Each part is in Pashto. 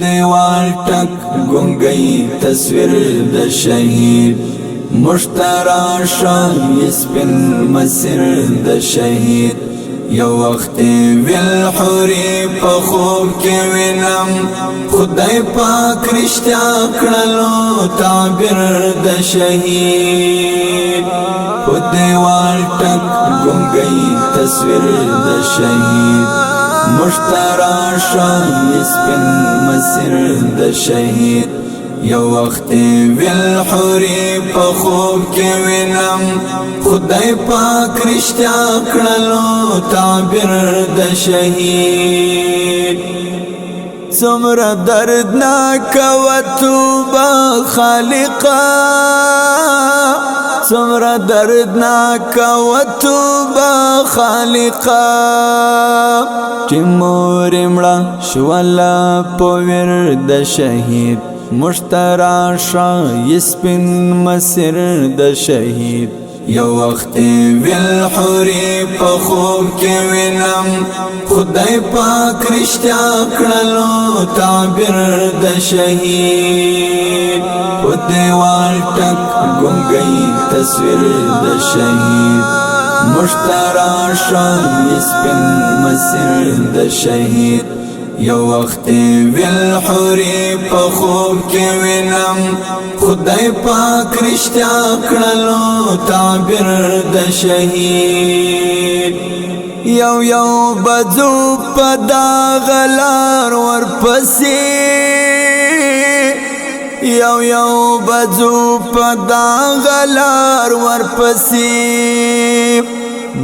دیوال ټک ګونګي تصویر د شهید مشتراشا یسپن مسیر د شهید یو وخت ویل حوري په خوب کې وینم خدای پاک رښتیا کړلو تعبیر د شهید په دیوال ټک ګونګي تصویر د شهید مشتراشا یسپن مسیر د شهید یو وخت ویل حوري په خوب کې وینم خدای پاک رښتیا کړلو تعبیر د شهید څومره دردناک و توبه خالقه څومره دردناک و توبه خالقه چې مور مړه شوله په ویر د شهید مشتراشا یسپن مسیر د شهید یو وخت ویل حوري په خوب کې وینم خدای پاک رښتیا کړلو تعبیر د شهید په دیوال ټک ګونګي تصویر د شهید مشتراشا یسپن مسیر د شهید یو وخت ویل حوري په خوب کې وینم خدای پاک رښتیا کړلو تعبیر د شهید یو بځو په داغ لار ورپسې یو بځو په داغ لار ورپسې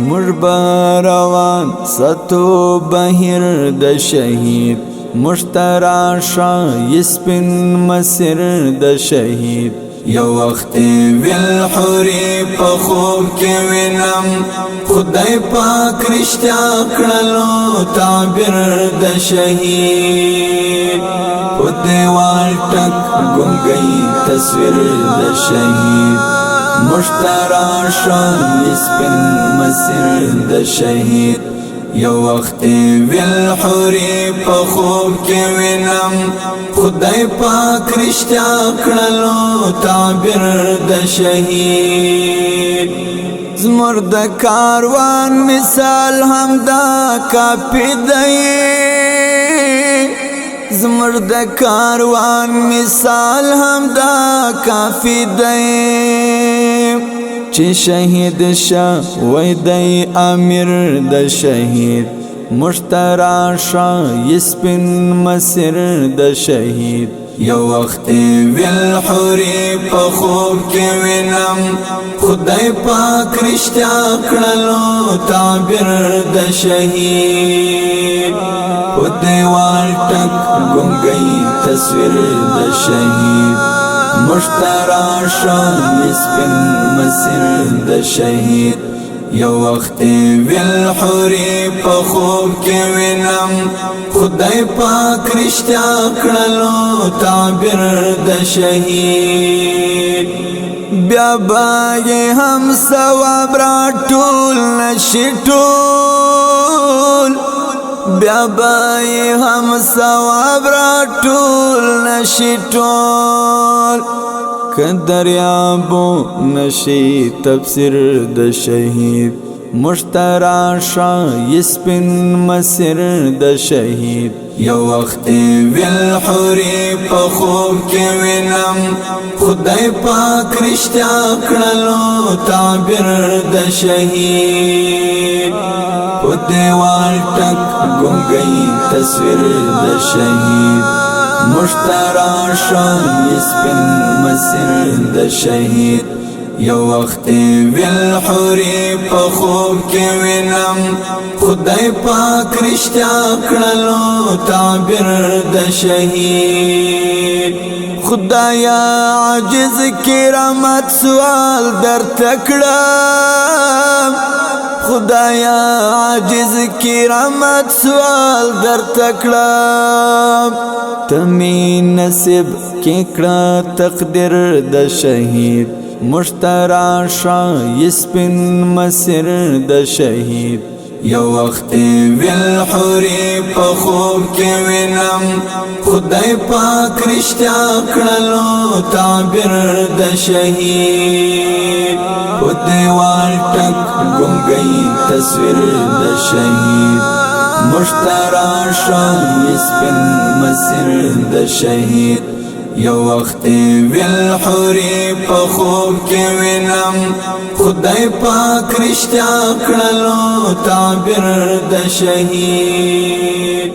مجبروان ستو بهر د شهید مشتراشا یسپن مسیر د شهید یو وخت ویل حوري په خوب کې وینم خدای پاک رښتیا کړلو تعبیر د شهید په دیوال ټک ګونګي تصویر د شهید مشتراشا یسپن مسیر د شهید یو وخت ویل حوري په خوب کې وینم خدای پاک رښتیا کړلو تعبیر د شهید زمر د کاروان مثال هم دا کافی دی زمر د کاروان مثال هم دا کافی دی چې شهید شه وای دی امیر د شهید مشتراشا یسپن مسیر د شهید یو وخت ویل حوري په خوب کې وینم خدای پاک رښتیا کړلو تعبیر د شهید په دیوال ټک ګونګي تصویر د شهید مشتراشا یسپن مسیر د شهید یو وخت ویل حوري په خوب کې وینم خدای پاک رښتیا کړلو تعبیر د شهید بیا به هم ثواب راټول نشي ټول بیا به هم ثواب راټول نشي ټول که دریابو نشي تفسیر د شهید مشتراشا یسپن مسیر د شهید یو وخت ویل حوري په خوب کې وینم خدای پاک رښتیا کړلو تعبیر د شهید په دیوال ټک ګونګي تصویر د شهید مشتراشا یسپن مسیر د شهید یو وخت ویل حوري په خوب کې وینم خدای پاک رښتیا کړلو تعبیر د شهید خدایا عاجز کرامت سوال در تکړه خدایا عاجز کرامت سوال در تکړه تمی نصیب کې کړه تقدیر د شهید مشتراشا یسپن مسیر د شهید یو وخت ویل حوری په خوب کې وینم خدای پاک رښتیا کړلو تعبیر د شهید په دیوال ټک ګونګی تصویر د شهید مشترا شوی سپین مسیر د شهید یو وخت ویل حوری په خوب کې وینم خدای پاک رښتیا کړلو تعبیر د شهید